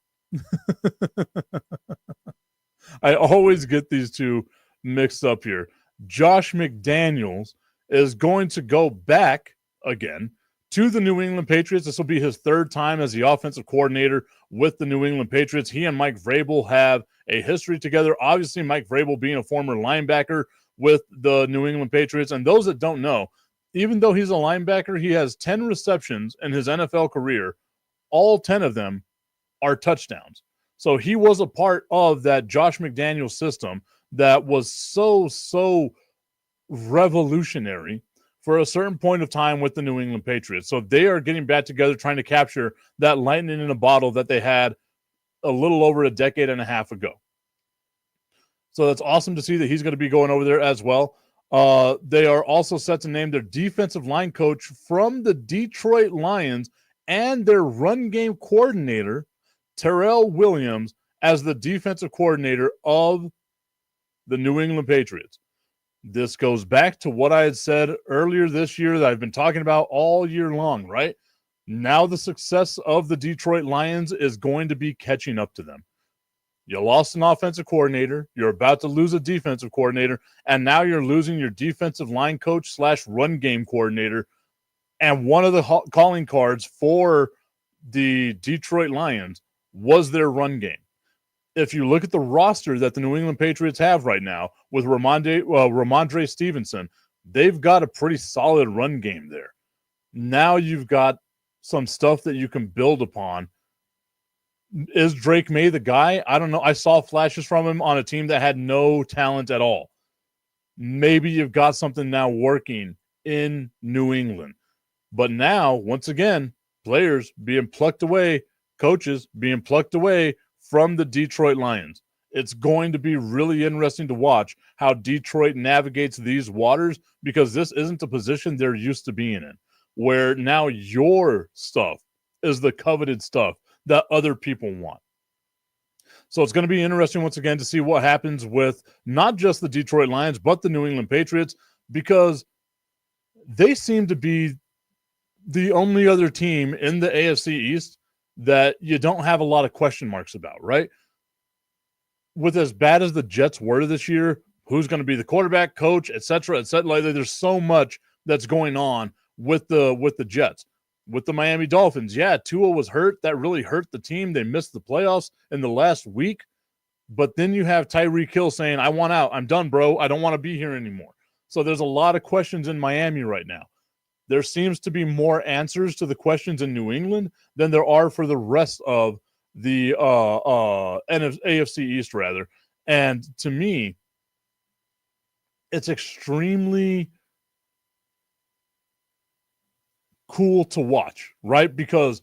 I always get these two mixed up here. Josh McDaniels is going to go back again to the New England Patriots. This will be his third time as the offensive coordinator with the New England Patriots. He and Mike Vrabel have a history together. Obviously, Mike Vrabel being a former linebacker with the New England Patriots. And those that don't know, even though he's a linebacker, he has 10 receptions in his NFL career. All 10 of them are touchdowns. So he was a part of that Josh McDaniels system that was so revolutionary for a certain point of time with the New England Patriots. So they are getting back together, trying to capture that lightning in a bottle that they had a little over a decade and a half ago. So that's awesome to see that he's going to be going over there as well. They are also set to name their defensive line coach from the Detroit Lions and their run game coordinator, Terrell Williams, as the defensive coordinator of the New England Patriots. This goes back to what I had said earlier this year that I've been talking about all year long, right? Now the success of the Detroit Lions is going to be catching up to them. You lost an offensive coordinator. You're about to lose a defensive coordinator. And now you're losing your defensive line coach / run game coordinator. And one of the calling cards for the Detroit Lions was their run game. If you look at the roster that the New England Patriots have right now with Ramondre Stevenson, they've got a pretty solid run game there. Now you've got some stuff that you can build upon Is Drake May the guy? I don't know. I saw flashes from him on a team that had no talent at all. Maybe you've got something now working in New England. But now, once again, players being plucked away, coaches being plucked away from the Detroit Lions. It's going to be really interesting to watch how Detroit navigates these waters, because this isn't a position they're used to being in, where now your stuff is the coveted stuff that other people want. So it's going to be interesting once again to see what happens with not just the Detroit Lions, but the New England Patriots, because they seem to be the only other team in the AFC East that you don't have a lot of question marks about, right? With as bad as the Jets were this year, who's going to be the quarterback, coach, et cetera, et cetera. Like, there's so much that's going on with the Jets. With the Miami Dolphins, yeah, Tua was hurt. That really hurt the team. They missed the playoffs in the last week. But then you have Tyreek Hill saying, I want out. I'm done, bro. I don't want to be here anymore. So there's a lot of questions in Miami right now. There seems to be more answers to the questions in New England than there are for the rest of the AFC East, rather. And to me, it's extremely cool to watch, right? Because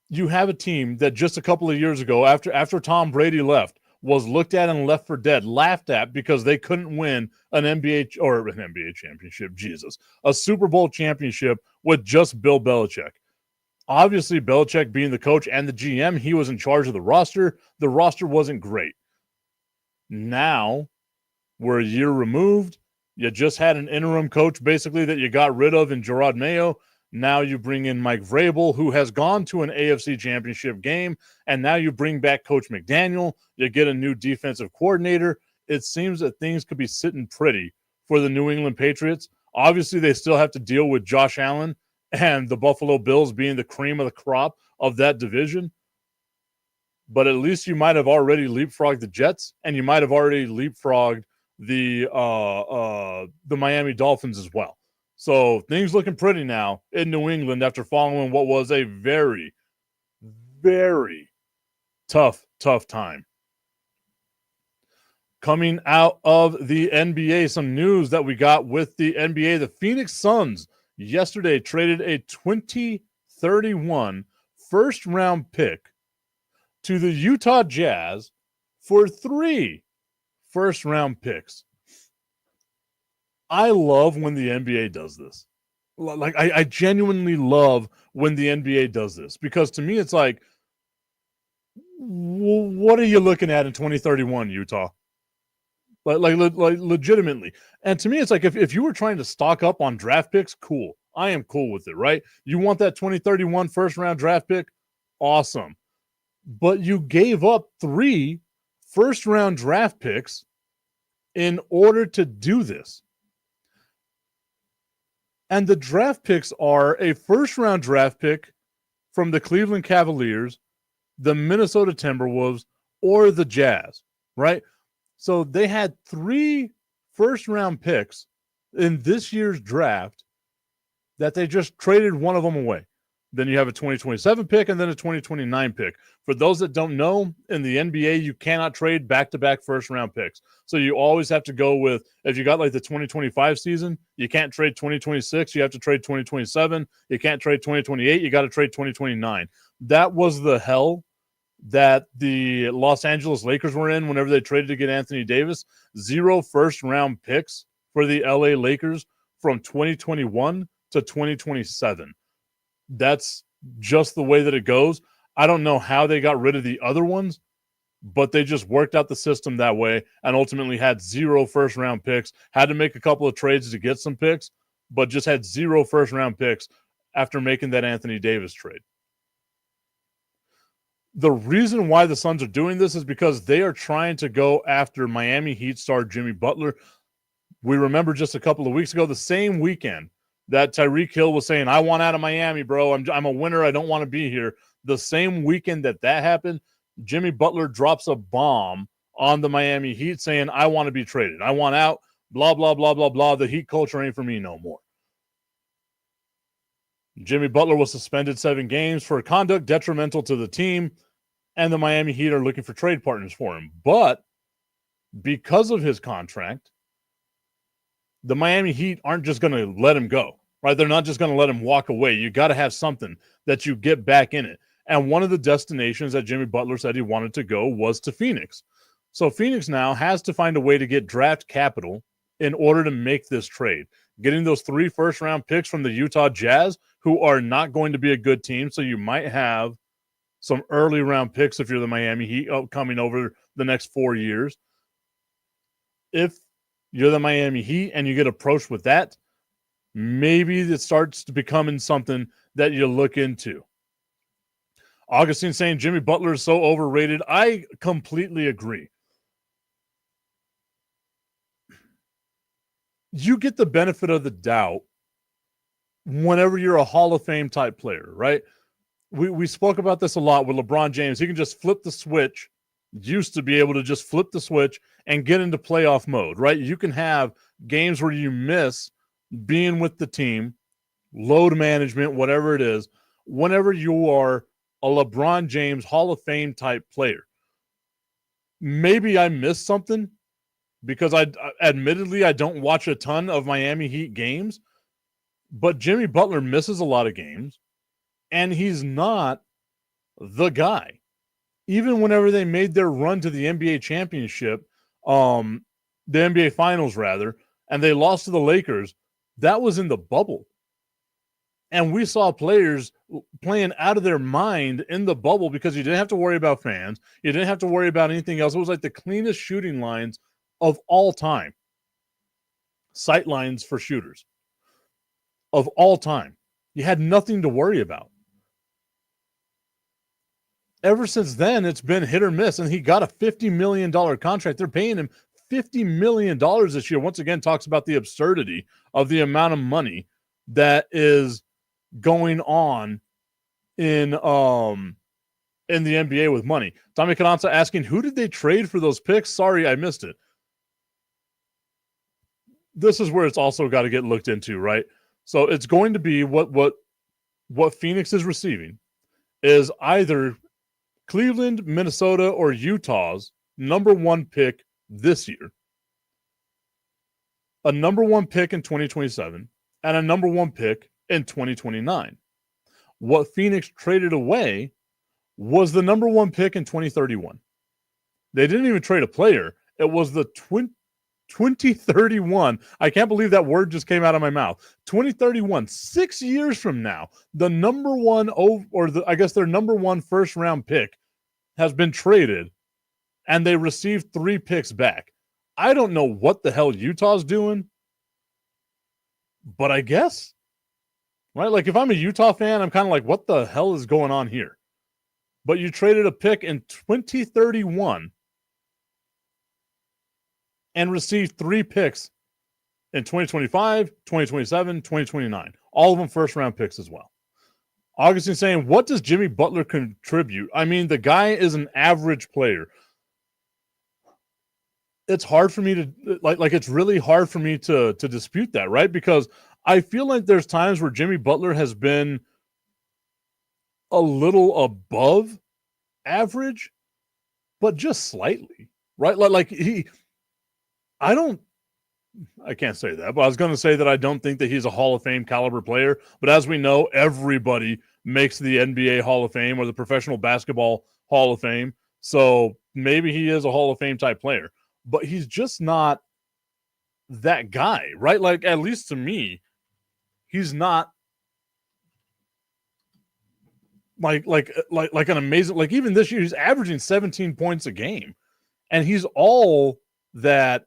you have a team that just a couple of years ago, after Tom Brady left, was looked at and left for dead, laughed at because they couldn't win an NBA championship, a Super Bowl championship with just Bill Belichick. Obviously, Belichick being the coach and the GM, he was in charge of the roster. The roster wasn't great. Now, we're a year removed. You just had an interim coach, basically, that you got rid of in Gerard Mayo. Now you bring in Mike Vrabel, who has gone to an AFC championship game, and now you bring back Coach McDaniel. You get a new defensive coordinator. It seems that things could be sitting pretty for the New England Patriots. Obviously, they still have to deal with Josh Allen and the Buffalo Bills being the cream of the crop of that division. But at least you might have already leapfrogged the Jets, and you might have already leapfrogged the Miami Dolphins as well. So things looking pretty now in New England after following what was a very, very tough time. Coming out of the NBA, some news that we got with the NBA. The Phoenix Suns yesterday traded a 2031 first-round pick to the Utah Jazz for 3 first-round picks. I love when the NBA does this. Like, I genuinely love when the NBA does this, because to me it's like, what are you looking at in 2031, Utah? Like legitimately. And to me it's like, if you were trying to stock up on draft picks, cool. I am cool with it, right? You want that 2031 first-round draft pick? Awesome. But you gave up 3 first-round draft picks in order to do this. And the draft picks are a first-round draft pick from the Cleveland Cavaliers, the Minnesota Timberwolves, or the Jazz, right? So they had 3 first-round picks in this year's draft that they just traded one of them away. Then you have a 2027 pick and then a 2029 pick. For those that don't know, in the NBA, you cannot trade back-to-back first-round picks. So you always have to go with, if you got like the 2025 season, you can't trade 2026. You have to trade 2027. You can't trade 2028. You got to trade 2029. That was the hell that the Los Angeles Lakers were in whenever they traded to get Anthony Davis. 0 first-round picks for the LA Lakers from 2021 to 2027. That's just the way that it goes. I don't know how they got rid of the other ones, but they just worked out the system that way and ultimately had 0 first-round picks, had to make a couple of trades to get some picks, but just had 0 first-round picks after making that Anthony Davis trade. The reason why the Suns are doing this is because they are trying to go after Miami Heat star Jimmy Butler. We remember just a couple of weeks ago, the same weekend, that Tyreek Hill was saying, I want out of Miami, bro. I'm a winner. I don't want to be here. The same weekend that happened, Jimmy Butler drops a bomb on the Miami Heat saying, I want to be traded. I want out, blah, blah, blah, blah, blah. The Heat culture ain't for me no more. Jimmy Butler was suspended 7 games for conduct detrimental to the team. and the Miami Heat are looking for trade partners for him. But because of his contract, the Miami Heat aren't just going to let him go, right? They're not just going to let him walk away. You got to have something that you get back in it. And one of the destinations that Jimmy Butler said he wanted to go was to Phoenix. So Phoenix now has to find a way to get draft capital in order to make this trade. Getting those 3 first-round picks from the Utah Jazz, who are not going to be a good team, so you might have some early-round picks if you're the Miami Heat coming over the next 4 years. If you're the Miami Heat and you get approached with that, maybe it starts to becoming something that you look into. Augustine saying Jimmy Butler is so overrated. I completely agree. You get the benefit of the doubt whenever you're a Hall of Fame type player, right? We spoke about this a lot with LeBron James. He can just flip the switch, used to be able to just flip the switch and get into playoff mode, right? You can have games where you miss being with the team, load management, whatever it is, whenever you are a LeBron James Hall of Fame type player. Maybe I missed something because admittedly I don't watch a ton of Miami Heat games, but Jimmy Butler misses a lot of games, and he's not the guy. Even whenever they made their run to the NBA championship, the NBA finals rather, and they lost to the Lakers, that was in the bubble. And we saw players playing out of their mind in the bubble because you didn't have to worry about fans. You didn't have to worry about anything else. It was like the cleanest shooting lines of all time. Sight lines for shooters of all time. You had nothing to worry about. Ever since then, it's been hit or miss, and he got a $50 million contract. They're paying him $50 million this year. Once again, talks about the absurdity of the amount of money that is going on in the NBA with money. Tommy Cananza asking, who did they trade for those picks? Sorry, I missed it. This is where it's also got to get looked into, right? So it's going to be what Phoenix is receiving is either Cleveland, Minnesota, or Utah's number 1 pick this year, a number 1 pick in 2027, and a number 1 pick in 2029. What Phoenix traded away was the number 1 pick in 2031. They didn't even trade a player. It was the 2031. I can't believe that word just came out of my mouth. 2031, 6 years from now, the number 1 their number 1 first round pick has been traded, and they received 3 picks back. I don't know what the hell Utah's doing, but I guess, right? Like if I'm a Utah fan, I'm kind of like, what the hell is going on here? But you traded a pick in 2031 and received 3 picks in 2025, 2027, 2029. All of them first-round picks as well. Augustine saying, what does Jimmy Butler contribute? I mean, the guy is an average player. It's hard for me to, it's really hard for me to dispute that, right? Because I feel like there's times where Jimmy Butler has been a little above average, but just slightly, right? I can't say that, but I was going to say that I don't think that he's a Hall of Fame caliber player. But as we know, everybody makes the NBA Hall of Fame or the Professional Basketball Hall of Fame. So maybe he is a Hall of Fame type player, but he's just not that guy, right? Like, at least to me, he's not like an amazing, like even this year, he's averaging 17 points a game, and he's all that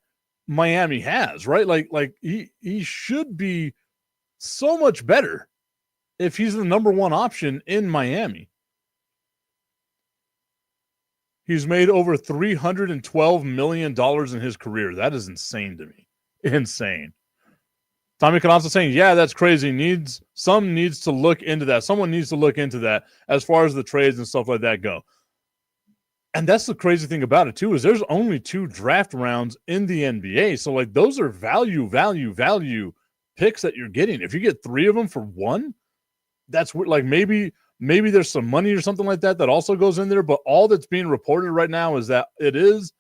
Miami has, right? Like he should be so much better if he's the number 1 option in Miami. He's made over $312 million in his career. That is insane to me. Insane. Tommy Cananza saying, yeah, that's crazy. Someone needs to look into that as far as the trades and stuff like that go. And that's the crazy thing about it, too, is there's only 2 draft rounds in the NBA. So, like, those are value picks that you're getting. If you get 3 of them for 1, that's like maybe Maybe there's some money or something like that also goes in there, but all that's being reported right now is that it is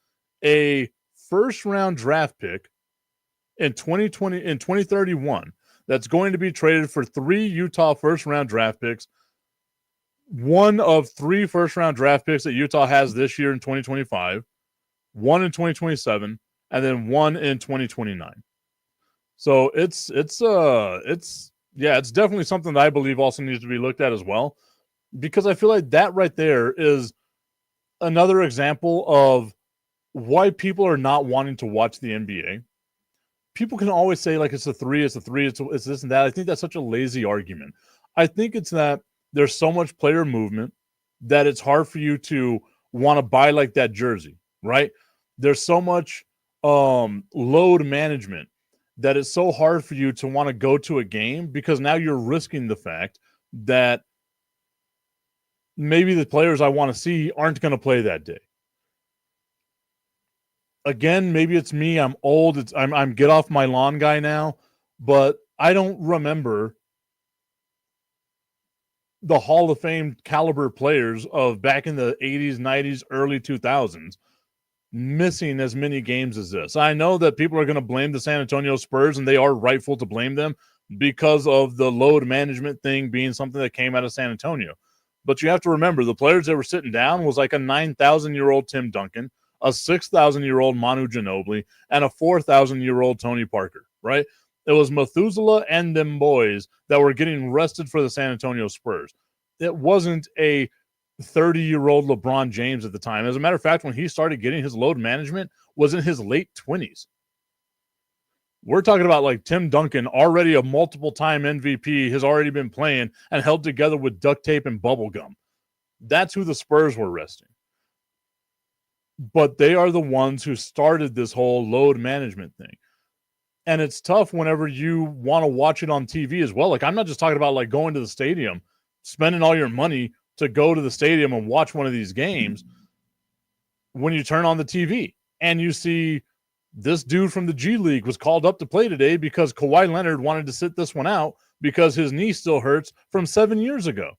a first-round draft pick in 2031 that's going to be traded for 3 Utah first-round draft picks, one of 3 first-round draft picks that Utah has this year in 2025, one in 2027, and then one in 2029. So it's definitely something that I believe also needs to be looked at as well, because I feel like that right there is another example of why people are not wanting to watch the NBA. People can always say, like, it's a 3, it's this and that. I think that's such a lazy argument. I think it's that there's so much player movement that it's hard for you to want to buy like that jersey, right? There's so much load management that it's so hard for you to want to go to a game, because now you're risking the fact that maybe the players I want to see aren't going to play that day. Again, maybe it's me. I'm old. I'm get off my lawn guy now, but I don't remember the Hall of Fame caliber players of back in the 80s, 90s, early 2000s missing as many games as this. I know that people are going to blame the San Antonio Spurs, and they are rightful to blame them because of the load management thing being something that came out of San Antonio. But you have to remember, the players that were sitting down was like a 9,000-year-old Tim Duncan, a 6,000-year-old Manu Ginobili, and a 4,000-year-old Tony Parker, right? It was Methuselah and them boys that were getting rested for the San Antonio Spurs. It wasn't a 30-year-old LeBron James at the time. As a matter of fact, when he started getting his load management was in his late 20s. We're talking about like Tim Duncan, already a multiple-time MVP, has already been playing and held together with duct tape and bubble gum. That's who the Spurs were resting. But they are the ones who started this whole load management thing. And it's tough whenever you want to watch it on TV as well. Like, I'm not just talking about like going to the stadium, spending all your money to go to the stadium and watch one of these games. When you turn on the TV and you see this dude from the G League was called up to play today because Kawhi Leonard wanted to sit this one out because his knee still hurts from 7 years ago.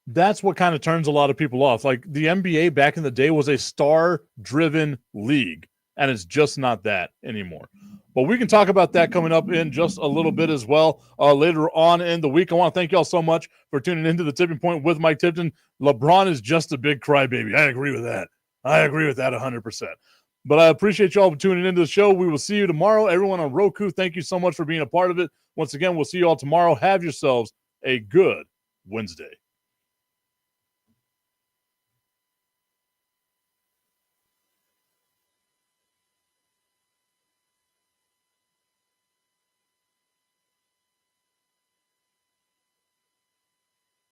That's what kind of turns a lot of people off. Like, the NBA back in the day was a star-driven league, and it's just not that anymore. But we can talk about that coming up in just a little bit as well later on in the week. I want to thank y'all so much for tuning into the Tipping Point with Mike Tipton. LeBron is just a big crybaby. I agree with that. 100%. But I appreciate y'all for tuning into the show. We will see you tomorrow. Everyone on Roku, thank you so much for being a part of it. Once again, we'll see you all tomorrow. Have yourselves a good Wednesday.